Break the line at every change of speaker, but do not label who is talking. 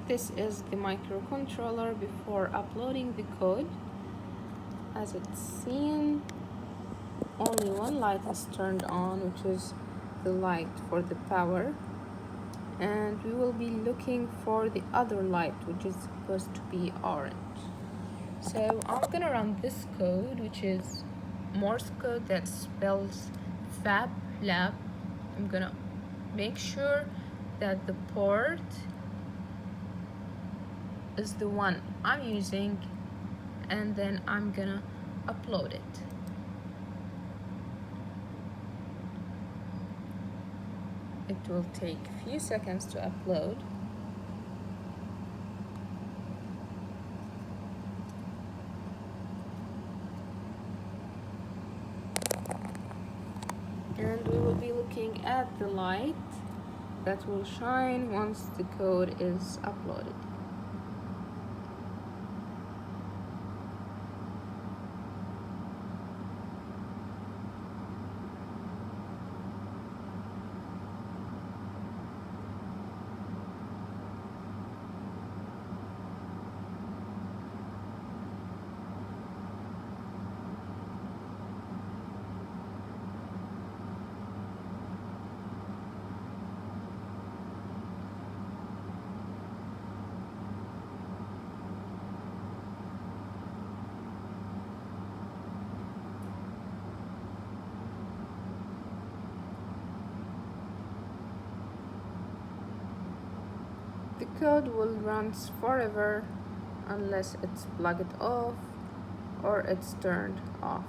This is the microcontroller before uploading the code. As it's seen, only one light is turned on, which is the light for the power, and we will be looking for the other light, which is supposed to be orange. So I'm gonna run this code, which is Morse code that spells FABLAB. I'm gonna make sure that the port is the one I'm using, and then I'm gonna upload it. It will take a few seconds to upload. And we will be looking at the light that will shine once the code is uploaded. The code will run forever unless it's plugged off or it's turned off.